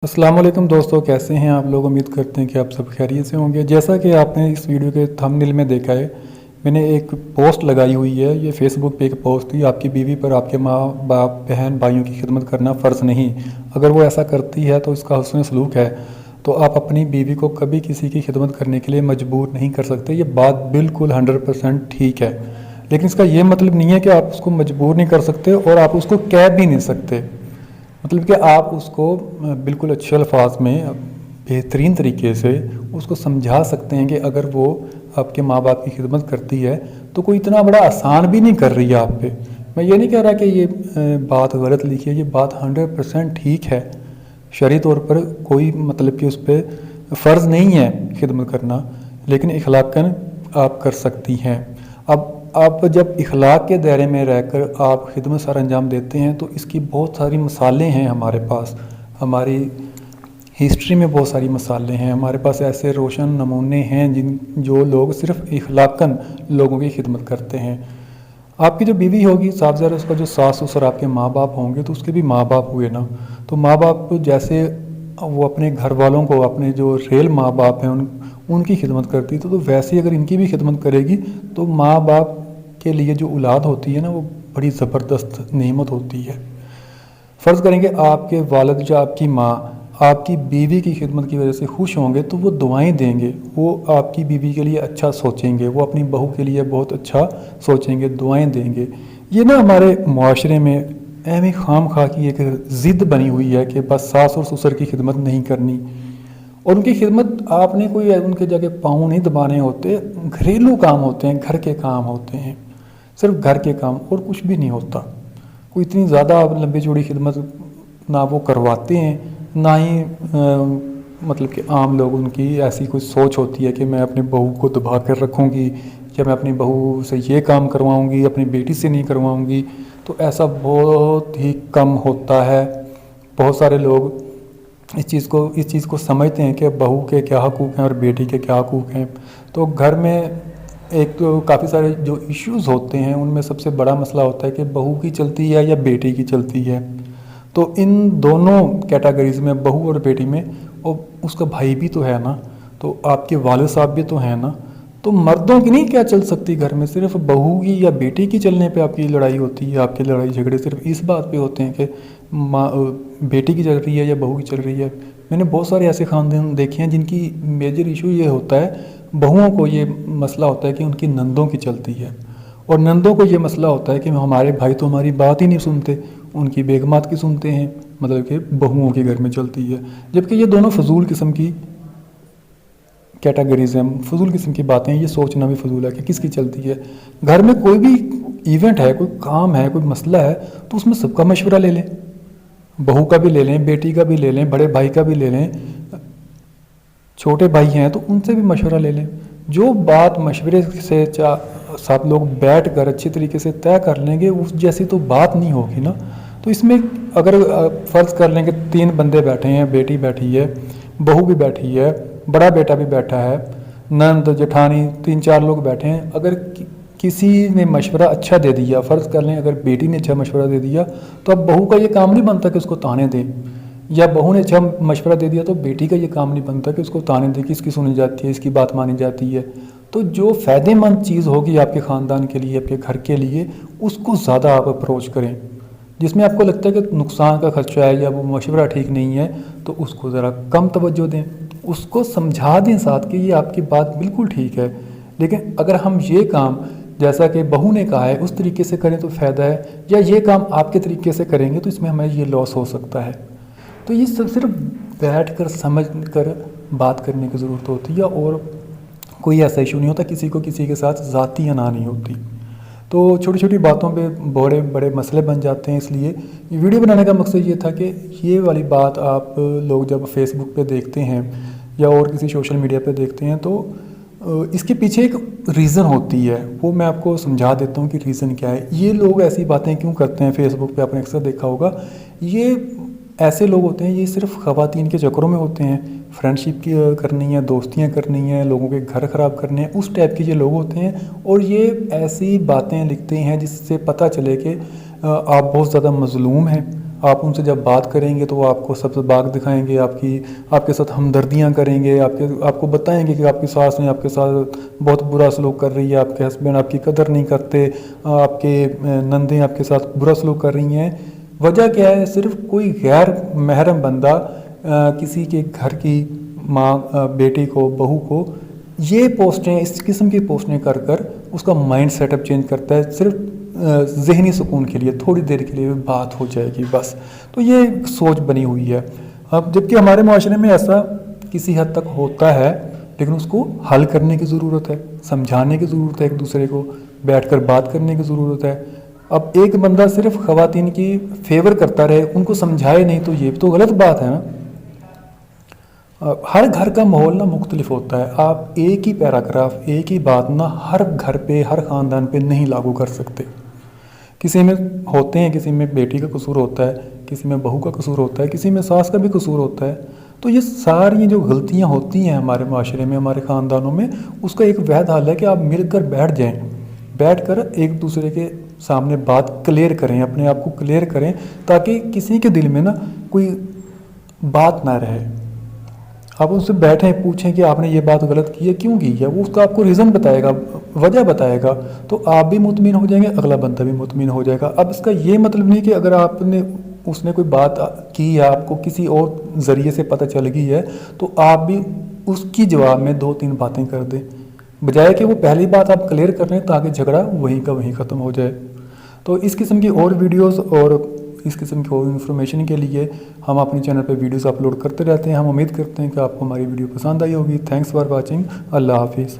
अस्सलाम वालेकुम दोस्तों, कैसे हैं आप लोग। उम्मीद करते हैं कि आप सब खैरियत से होंगे। जैसा कि आपने इस वीडियो के थंबनेल में देखा है, मैंने एक पोस्ट लगाई हुई है। ये फेसबुक पे एक पोस्ट थी, आपकी बीवी पर आपके माँ बाप बहन भाइयों की खिदमत करना फ़र्ज़ नहीं, अगर वो ऐसा करती है तो इसका हुस्न सलूक है। तो आप अपनी बीवी को कभी किसी की खिदमत करने के लिए मजबूर नहीं कर सकते। ये बात बिल्कुल 100% ठीक है, लेकिन इसका ये मतलब नहीं है कि आप उसको मजबूर नहीं कर सकते और आप उसको कह भी नहीं सकते। मतलब कि आप उसको बिल्कुल अच्छे अल्फाज में बेहतरीन तरीके से उसको समझा सकते हैं कि अगर वो आपके माँ बाप की खिदमत करती है तो कोई इतना बड़ा एहसान भी नहीं कर रही है आप पे। मैं ये नहीं कह रहा कि ये बात गलत लिखी है, ये बात 100% ठीक है। शरई तौर पर कोई मतलब कि उस पर फ़र्ज़ नहीं है खिदमत करना, लेकिन इखलाक़न आप कर सकती हैं। अब आप जब इखलाक के दायरे में रहकर आप खिदमत सर अंजाम देते हैं तो इसकी बहुत सारी मिसालें हैं हमारे पास। हमारी हिस्ट्री में बहुत सारी मिसालें हैं, हमारे पास ऐसे रोशन नमूने हैं जो लोग सिर्फ़ इखलाकन लोगों की खिदमत करते हैं। आपकी जो बीवी होगी, साफ ज़ाहिर उसका जो सास ससुर आपके माँ बाप होंगे तो उसके भी माँ बाप हुए ना। तो माँ बाप जैसे वो अपने घर वालों को, अपने जो रियल माँ बाप हैं उनकी खिदमत करती है, तो वैसे ही अगर इनकी भी खिदमत करेगी तो माँ बाप के लिए जो औलाद होती है ना, वो बड़ी ज़बरदस्त नेमत होती है। फ़र्ज़ करेंगे आपके वालिद या आपकी माँ आपकी बीवी की खिदमत की वजह से खुश होंगे तो वो दुआएं देंगे, वो आपकी बीवी के लिए अच्छा सोचेंगे, वो अपनी बहू के लिए बहुत अच्छा सोचेंगे, दुआएं देंगे। ये ना हमारे मुआशरे में अहम खाम खा की एक ज़िद बनी हुई है कि बस सास और ससुर की खिदमत नहीं करनी। और उनकी खिदमत आपने कोई उनके जाके पाँव नहीं दबाने होते, घरेलू काम होते हैं, घर के काम होते हैं, सिर्फ घर के काम और कुछ भी नहीं होता। कोई इतनी ज़्यादा लंबी चौड़ी खिदमत ना वो करवाते हैं, ना ही मतलब कि आम लोग उनकी ऐसी कोई सोच होती है कि मैं अपनी बहू को दबा कर रखूँगी या मैं अपनी बहू से ये काम करवाऊँगी, अपनी बेटी से नहीं करवाऊँगी। तो ऐसा बहुत ही कम होता है। बहुत सारे लोग इस चीज़ को समझते हैं कि बहू के क्या हकूक़ हैं और बेटी के क्या हकूक़ हैं। तो घर में एक तो काफ़ी सारे जो इश्यूज़ होते हैं, उनमें सबसे बड़ा मसला होता है कि बहू की चलती है या बेटी की चलती है। तो इन दोनों कैटेगरीज़ में, बहू और बेटी में, और उसका भाई भी तो है ना, तो आपके वालिद साहब भी तो हैं ना। तो मर्दों की नहीं क्या चल सकती घर में, सिर्फ बहू की या बेटी की चलने पे आपकी लड़ाई होती है। आपकी लड़ाई झगड़े सिर्फ इस बात पे होते हैं कि माँ बेटी की चल रही है या बहू की चल रही है। मैंने बहुत सारे ऐसे ख़ानदान देखे हैं जिनकी मेजर इशू ये होता है, बहुओं को ये मसला होता है कि उनकी नंदों की चलती है, और नंदों को ये मसला होता है कि हमारे भाई तो हमारी बात ही नहीं सुनते, उनकी बेगमात की सुनते हैं, मतलब कि बहुओं के घर में चलती है। जबकि ये दोनों फजूल किस्म की कैटेगरीज हैं, फजूल किस्म की बातें हैं। ये सोचना भी फजूल है कि किसकी चलती है। घर में कोई भी इवेंट है, कोई काम है, कोई मसला है, तो उसमें सबका मशवरा ले लें, बहू का भी ले लें, बेटी का भी ले लें, बड़े भाई का भी ले लें, छोटे भाई हैं तो उनसे भी मशवरा ले लें। जो बात मशवरे से साथ लोग बैठ कर अच्छी तरीके से तय कर लेंगे, उस जैसी तो बात नहीं होगी ना। तो इसमें अगर फ़र्ज़ कर लेंगे 3 बंदे बैठे हैं, बेटी बैठी है, बहू भी बैठी है, बड़ा बेटा भी बैठा है, नंद जेठानी 3-4 लोग बैठे हैं। अगर किसी ने मशवरा अच्छा दे दिया, फ़र्ज़ कर लें अगर बेटी ने अच्छा मशवरा दे दिया, तो अब बहू का ये काम नहीं बनता कि उसको ताने दें, या बहू ने अच्छा मशवरा दे दिया तो बेटी का ये काम नहीं बनता कि उसको ताने दें कि इसकी सुनी जाती है, इसकी बात मानी जाती है। तो जो फ़ायदेमंद चीज़ होगी आपके ख़ानदान के लिए, आपके घर के लिए, उसको ज़्यादा आप अप्रोच करें। जिसमें आपको लगता है कि नुकसान का खर्चा है या वो मशवरा ठीक नहीं है, तो उसको ज़रा कम तवज्जो दें, उसको समझा दें साथ कि ये आपकी बात बिल्कुल ठीक है। लेकिन अगर हम ये काम जैसा कि बहू ने कहा है उस तरीके से करें तो फ़ायदा है, या ये काम आपके तरीके से करेंगे तो इसमें हमें ये लॉस हो सकता है। तो ये सब सिर्फ बैठ कर समझ कर बात करने की ज़रूरत होती है, और कोई ऐसा इशू नहीं होता, किसी को किसी के साथ ज़ाती अना नहीं होती। तो छोटी छोटी बातों पे बड़े बड़े मसले बन जाते हैं। इसलिए वीडियो बनाने का मकसद ये था कि ये वाली बात आप लोग जब फेसबुक पे देखते हैं या और किसी सोशल मीडिया पे देखते हैं तो इसके पीछे एक रीज़न होती है, वो मैं आपको समझा देता हूँ कि रीज़न क्या है। ये लोग ऐसी बातें क्यों करते हैं फेसबुक पे, आपने अक्सर देखा होगा। ये ऐसे लोग होते हैं, ये सिर्फ ख़वातीन के चक्करों में होते हैं, फ्रेंडशिप की करनी है, दोस्तियाँ करनी है, लोगों के घर ख़राब करने हैं, उस टाइप के ये लोग होते हैं। और ये ऐसी बातें लिखते हैं जिससे पता चले कि आप बहुत ज़्यादा मज़लूम हैं, آپ ان سے جب بات کریں گے تو وہ آپ کو سبز باغ دکھائیں گے، آپ کے ساتھ ہمدردیاں کریں گے، آپ کو بتائیں گے کہ آپ کی ساس نے آپ کے ساتھ بہت برا سلوک کر رہی ہے، آپ کے ہسبینڈ آپ کی قدر نہیں کرتے، آپ کے نندیں آپ کے ساتھ برا سلوک کر رہی ہیں۔ وجہ کیا ہے؟ صرف کوئی غیر محرم بندہ کسی کے گھر کی ماں، بیٹی کو، بہو کو یہ پوسٹیں، اس قسم کی پوسٹیں کر کر اس کا مائنڈ سیٹ اپ چینج کرتا ہے، صرف ذہنی سکون کے لیے، تھوڑی دیر کے لیے بات ہو جائے گی بس۔ تو یہ سوچ بنی ہوئی ہے۔ اب جبکہ ہمارے معاشرے میں ایسا کسی حد تک ہوتا ہے، لیکن اس کو حل کرنے کی ضرورت ہے، سمجھانے کی ضرورت ہے، ایک دوسرے کو بیٹھ کر بات کرنے کی ضرورت ہے۔ اب ایک بندہ صرف خواتین کی فیور کرتا رہے، ان کو سمجھائے نہیں، تو یہ تو غلط بات ہے نا۔ ہر گھر کا ماحول نا مختلف ہوتا ہے، آپ ایک ہی پیراگراف، ایک ہی بات نا ہر گھر پہ، ہر خاندان پہ نہیں لاگو کر سکتے۔ کسی میں ہوتے ہیں، کسی میں بیٹی کا قصور ہوتا ہے، کسی میں بہو کا قصور ہوتا ہے، کسی میں ساس کا بھی قصور ہوتا ہے۔ تو یہ ساری جو غلطیاں ہوتی ہیں ہمارے معاشرے میں، ہمارے خاندانوں میں، اس کا ایک واحد حل ہے کہ آپ مل کر بیٹھ جائیں، بیٹھ کر ایک دوسرے کے سامنے بات کلیئر کریں، اپنے آپ کو کلیئر کریں، تاکہ کسی کے دل میں نا کوئی بات نہ رہے۔ آپ ان سے بیٹھیں، پوچھیں کہ آپ نے یہ بات غلط کی ہے، کیوں کی ہے، وہ اس کا آپ کو ریزن بتائے گا، وجہ بتائے گا، تو آپ بھی مطمئن ہو جائیں گے، اگلا بندہ بھی مطمئن ہو جائے گا۔ اب اس کا یہ مطلب نہیں کہ اگر اس نے کوئی بات کی ہے، آپ کو کسی اور ذریعے سے پتہ چل گئی ہے، تو آپ بھی اس کی جواب میں 2-3 باتیں کر دیں، بجائے کہ وہ پہلی بات آپ کلیئر کر لیں تاکہ جھگڑا وہیں کا وہیں ختم ہو جائے۔ تو اس قسم کی اور ویڈیوز اور اس قسم کی اور انفارمیشن کے لیے ہم اپنے چینل پہ ویڈیوز اپلوڈ کرتے رہتے ہیں۔ ہم امید کرتے ہیں کہ آپ کو ہماری ویڈیو پسند آئی ہوگی۔ Thanks for watching. اللہ حافظ۔